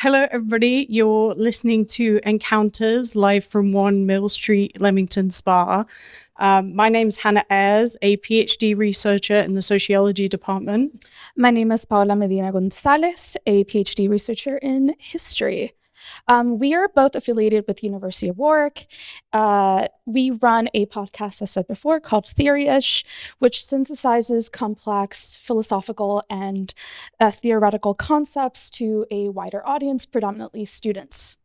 Hello, everybody. You're listening to Encounters live from Mill Street Leamington Spa. My name's Hannah Ayres, a PhD researcher in the sociology department. My name is Paula Medina Gonzalez, a PhD researcher in history. We are both affiliated with the University of Warwick. We run a podcast, as I said before, called Theoryish, which synthesizes complex philosophical and theoretical concepts to a wider audience, predominantly students.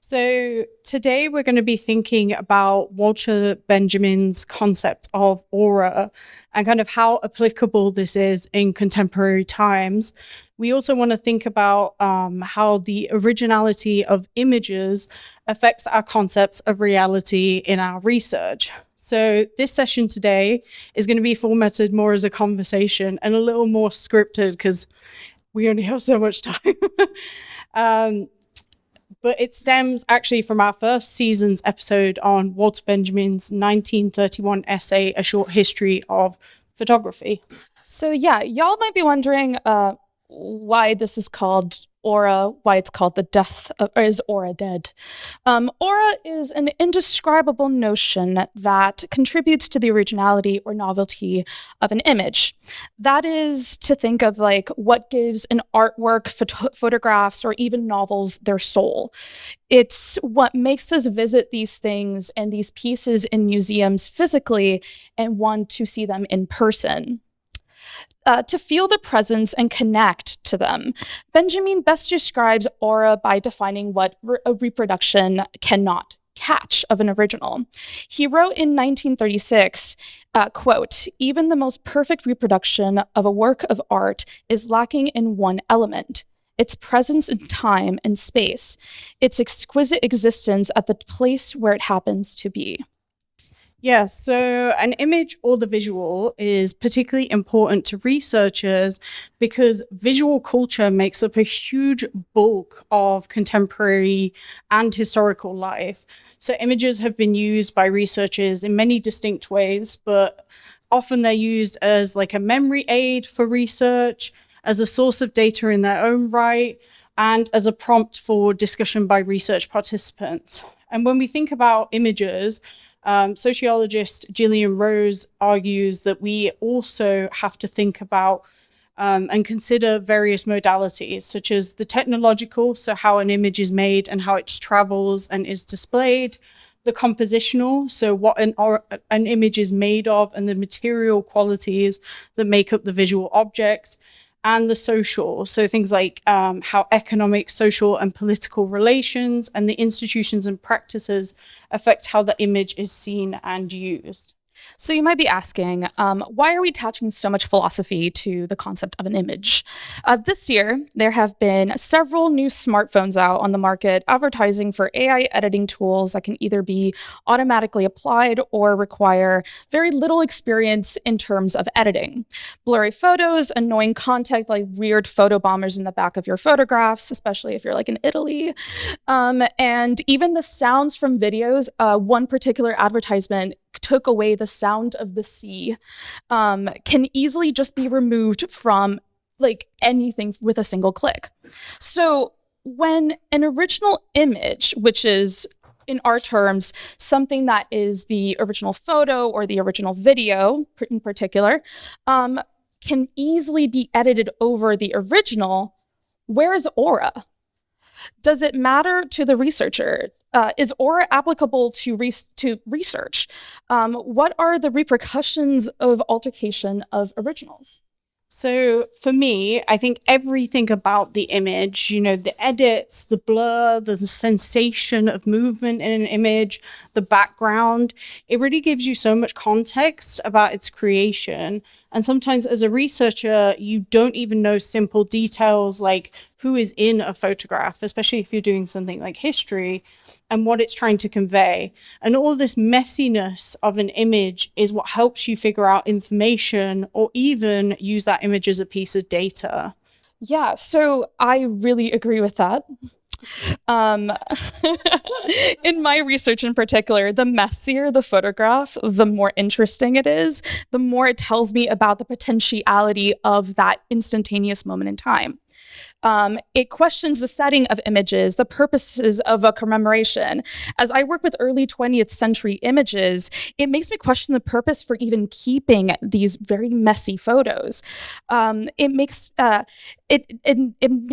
So today we're going to be thinking about Walter Benjamin's concept of aura and kind of how applicable this is in contemporary times. We also want to think about how the originality of images affects our concepts of reality in our research. So this session today is going to be formatted more as a conversation and a little more scripted because we only have so much time. But it stems actually from our first season's episode on Walter Benjamin's 1931 essay, A Short History of Photography. So yeah, y'all might be wondering why this is called aura, why it's called the death of, or is aura dead? Aura is an indescribable notion that contributes to the originality or novelty of an image. That is to think of like what gives an artwork, photographs, or even novels their soul. It's what makes us visit these things and these pieces in museums physically and want to see them in person. To feel the presence and connect to them. Benjamin best describes aura by defining what a reproduction cannot catch of an original. He wrote in 1936, quote, "Even the most perfect reproduction of a work of art is lacking in one element, its presence in time and space, its exquisite existence at the place where it happens to be." Yes, so an image or the visual is particularly important to researchers because visual culture makes up a huge bulk of contemporary and historical life. So images have been used by researchers in many distinct ways, but often they're used as like a memory aid for research, as a source of data in their own right, and as a prompt for discussion by research participants. And when we think about images, sociologist Gillian Rose argues that we also have to think about and consider various modalities, such as the technological, so how an image is made and how it travels and is displayed, the compositional, so what an image is made of and the material qualities that make up the visual object, and the social, so things like how economic, social, and political relations and the institutions and practices affect how the image is seen and used. So you might be asking, why are we attaching so much philosophy to the concept of an image? This year, there have been several new smartphones out on the market advertising for AI editing tools that can either be automatically applied or require very little experience in terms of editing. Blurry photos, annoying content like weird photo bombers in the back of your photographs, especially if you're like in Italy, and even the sounds from videos. One particular advertisement took away the sound of the sea, can easily just be removed from like anything with a single click. So when an original image, which is in our terms, something that is the original photo or the original video in particular, can easily be edited over the original, where is aura? Does it matter to the researcher? Is aura applicable to research? What are the repercussions of altercation of originals? So for me, I think everything about the image, you know, the edits, the blur, the sensation of movement in an image, the background, it really gives you so much context about its creation. And sometimes as a researcher, you don't even know simple details like who is in a photograph, especially if you're doing something like history, and what it's trying to convey. And all this messiness of an image is what helps you figure out information or even use that image as a piece of data. Yeah, so I really agree with that. In my research in particular, the messier the photograph, the more interesting it is, the more it tells me about the potentiality of that instantaneous moment in time. It questions the setting of images, the purposes of a commemoration. As I work with early 20th century images, it makes me question the purpose for even keeping these very messy photos. It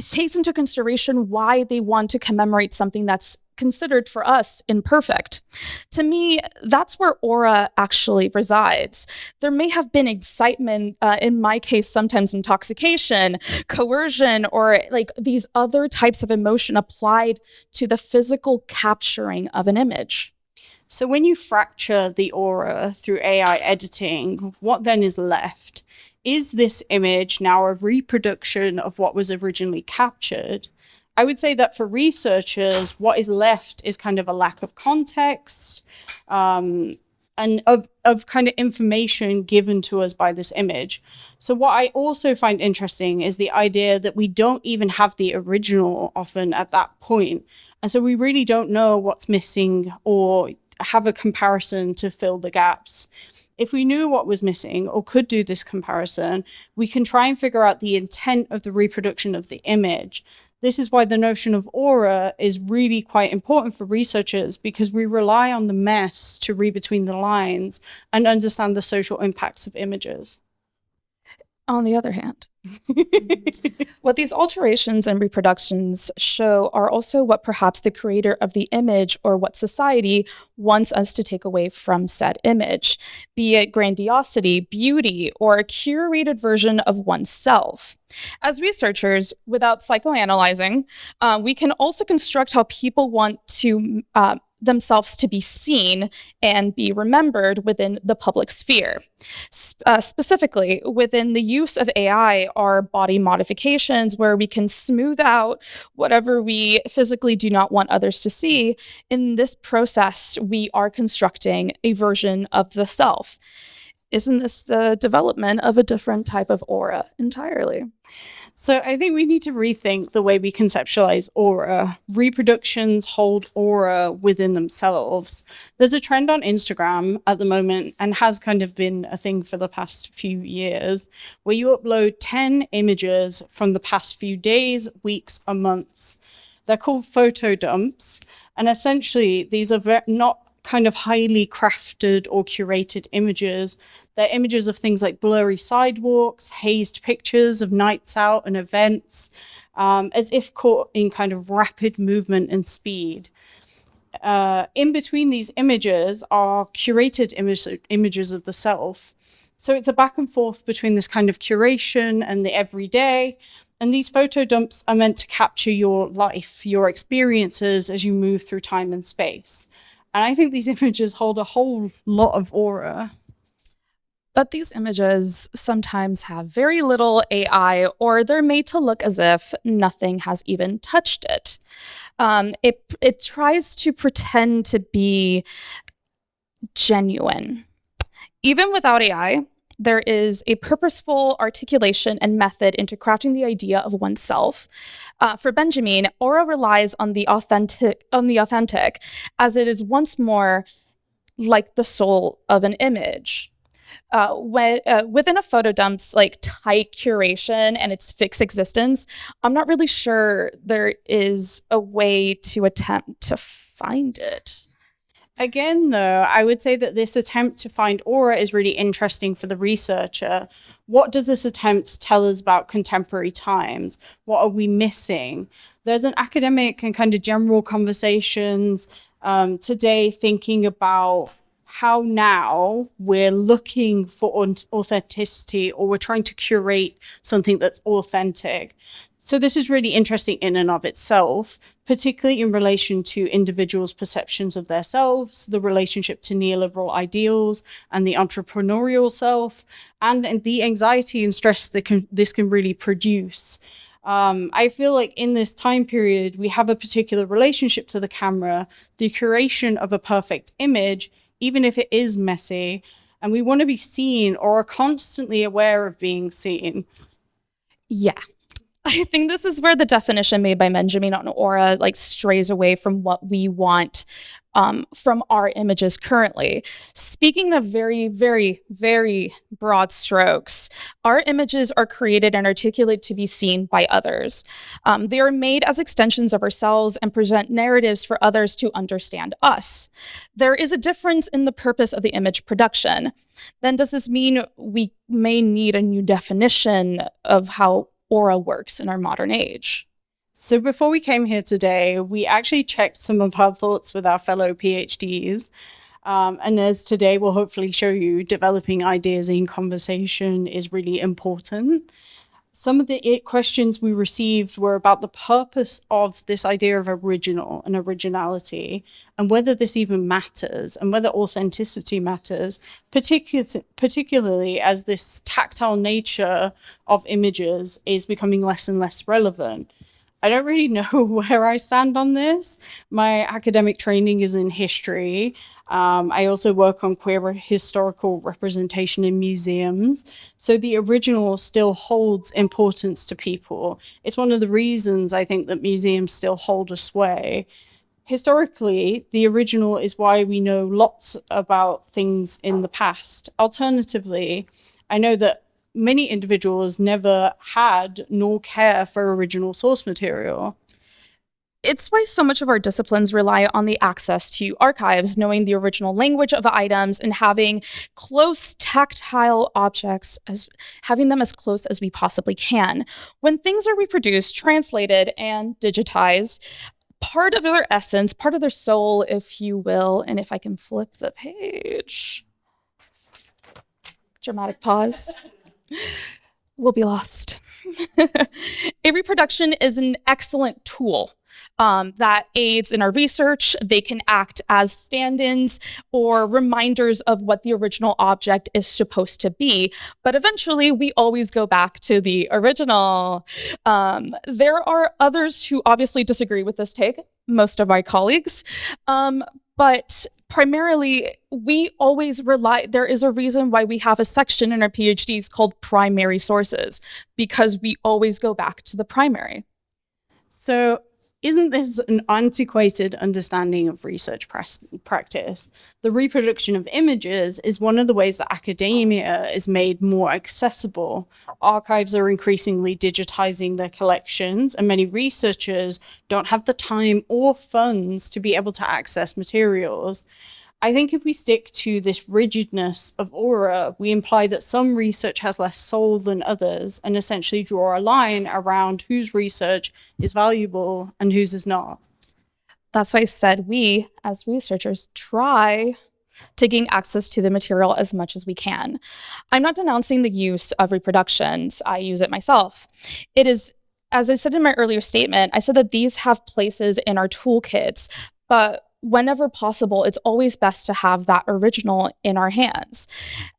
takes into consideration why they want to commemorate something that's considered for us imperfect. To me, that's where aura actually resides. There may have been excitement, in my case, sometimes intoxication, coercion, or like these other types of emotion applied to the physical capturing of an image. So when you fracture the aura through AI editing, what then is left? Is this image now a reproduction of what was originally captured? I would say that for researchers, what is left is kind of a lack of context and of kind of information given to us by this image. So what I also find interesting is the idea that we don't even have the original often at that point. And so we really don't know what's missing or have a comparison to fill the gaps. If we knew what was missing or could do this comparison, we can try and figure out the intent of the reproduction of the image. This is why the notion of aura is really quite important for researchers, because we rely on the mess to read between the lines and understand the social impacts of images. On the other hand, what these alterations and reproductions show are also what perhaps the creator of the image or what society wants us to take away from said image, be it grandiosity, beauty, or a curated version of oneself. As researchers, without psychoanalyzing, we can also construct how people want to themselves to be seen and be remembered within the public sphere. Specifically, within the use of AI are body modifications where we can smooth out whatever we physically do not want others to see. In this process, we are constructing a version of the self. Isn't this the development of a different type of aura entirely? So I think we need to rethink the way we conceptualize aura. Reproductions hold aura within themselves. There's a trend on Instagram at the moment, and has kind of been a thing for the past few years, where you upload 10 images from the past few days, weeks, or months. They're called photo dumps. And essentially, these are not kind of highly crafted or curated images. They're images of things like blurry sidewalks, hazed pictures of nights out and events, as if caught in kind of rapid movement and speed. In between these images are curated images of the self. So it's a back and forth between this kind of curation and the everyday. And these photo dumps are meant to capture your life, your experiences as you move through time and space. And I think these images hold a whole lot of aura. But these images sometimes have very little AI, or they're made to look as if nothing has even touched it. It tries to pretend to be genuine. Even without AI, there is a purposeful articulation and method into crafting the idea of oneself. For Benjamin, aura relies on the authentic, as it is once more like the soul of an image. Within a photo dump's like tight curation and its fixed existence, I'm not really sure there is a way to attempt to find it. Again, though, I would say that this attempt to find aura is really interesting for the researcher. What does this attempt tell us about contemporary times? What are we missing? There's an academic and kind of general conversations today thinking about how now we're looking for authenticity, or we're trying to curate something that's authentic. So this is really interesting in and of itself, particularly in relation to individuals' perceptions of themselves, the relationship to neoliberal ideals and the entrepreneurial self, and the anxiety and stress that this can really produce. I feel like in this time period, we have a particular relationship to the camera, the curation of a perfect image, even if it is messy, and we want to be seen or are constantly aware of being seen. Yeah. I think this is where the definition made by Benjamin on aura like strays away from what we want from our images currently. Speaking of very, very, very broad strokes, our images are created and articulated to be seen by others. They are made as extensions of ourselves and present narratives for others to understand us. There is a difference in the purpose of the image production. Then does this mean we may need a new definition of how aura works in our modern age? So before we came here today, we actually checked some of our thoughts with our fellow PhDs. And as today will hopefully show you, developing ideas in conversation is really important. Some of the questions we received were about the purpose of this idea of original and originality, and whether this even matters, and whether authenticity matters, particularly as this tactile nature of images is becoming less and less relevant. I don't really know where I stand on this. My academic training is in history. I also work on queer historical representation in museums. So the original still holds importance to people. It's one of the reasons I think that museums still hold a sway. Historically, the original is why we know lots about things in the past. Alternatively, I know that many individuals never had nor care for original source material. It's why so much of our disciplines rely on the access to archives, knowing the original language of items and having close tactile objects, having them as close as we possibly can. When things are reproduced, translated, and digitized, part of their essence, part of their soul, if you will, and if I can flip the page, dramatic pause, will be lost. A reproduction is an excellent tool that aids in our research. They can act as stand-ins or reminders of what the original object is supposed to be. But eventually, we always go back to the original. There are others who obviously disagree with this take, most of my colleagues. But primarily, we always rely, there is a reason why we have a section in our PhDs called primary sources, because we always go back to the primary. So isn't this an antiquated understanding of research practice? The reproduction of images is one of the ways that academia is made more accessible. Archives are increasingly digitizing their collections, and many researchers don't have the time or funds to be able to access materials. I think if we stick to this rigidness of aura, we imply that some research has less soul than others, and essentially draw a line around whose research is valuable and whose is not. That's why I said we, as researchers, try to gain access to the material as much as we can. I'm not denouncing the use of reproductions. I use it myself. It is, as I said in my earlier statement, I said that these have places in our toolkits, but whenever possible, it's always best to have that original in our hands.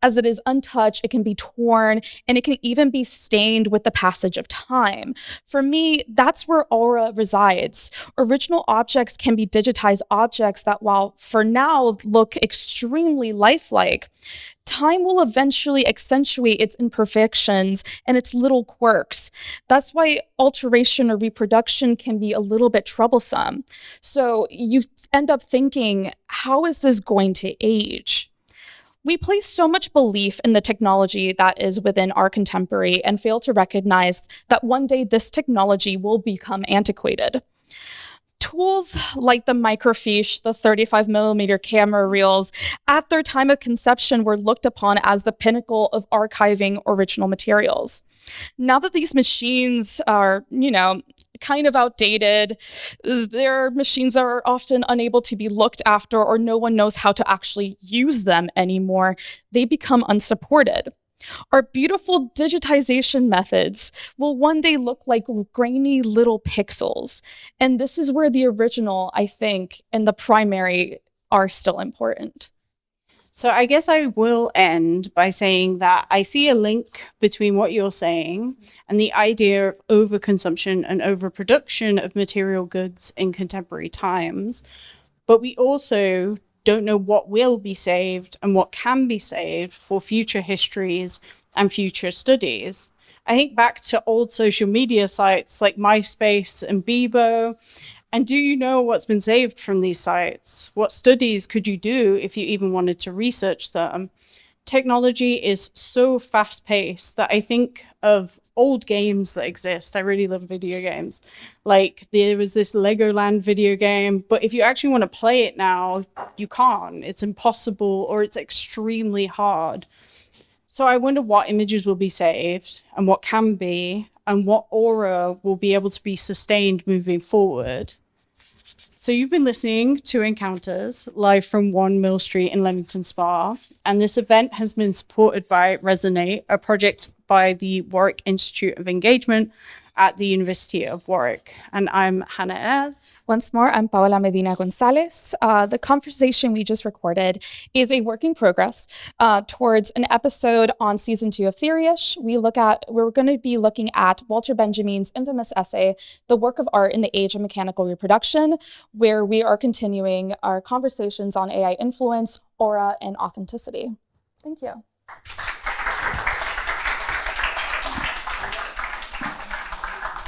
As it is untouched, it can be torn, and it can even be stained with the passage of time. For me, that's where aura resides. Original objects can be digitized objects that, while for now look extremely lifelike, time will eventually accentuate its imperfections and its little quirks. That's why alteration or reproduction can be a little bit troublesome. So you end up thinking, how is this going to age? We place so much belief in the technology that is within our contemporary and fail to recognize that one day this technology will become antiquated. Tools like the microfiche, the 35mm camera reels, at their time of conception were looked upon as the pinnacle of archiving original materials. Now that these machines are, kind of outdated, their machines are often unable to be looked after, or no one knows how to actually use them anymore, they become unsupported. Our beautiful digitization methods will one day look like grainy little pixels. And this is where the original, I think, and the primary are still important. So I guess I will end by saying that I see a link between what you're saying and the idea of overconsumption and overproduction of material goods in contemporary times. But we also don't know what will be saved and what can be saved for future histories and future studies. I think back to old social media sites like MySpace and Bebo, And do you know what's been saved from these sites? What studies could you do if you even wanted to research them? Technology is so fast-paced that I think of old games that exist. I really love video games. Like there was this Legoland video game, but if you actually want to play it now, you can't. It's impossible, or it's extremely hard. So I wonder what images will be saved and what can be, and what aura will be able to be sustained moving forward. So you've been listening to Encounters live from 1 Mill Street in Leamington Spa, and this event has been supported by Resonate, a project by the Warwick Institute of Engagement at the University of Warwick. And I'm Hannah Ayres. Once more, I'm Paola Medina Gonzalez. The conversation we just recorded is a work in progress towards an episode on season 2 of Theoryish. We're going to be looking at Walter Benjamin's infamous essay, The Work of Art in the Age of Mechanical Reproduction, where we are continuing our conversations on AI influence, aura, and authenticity. Thank you.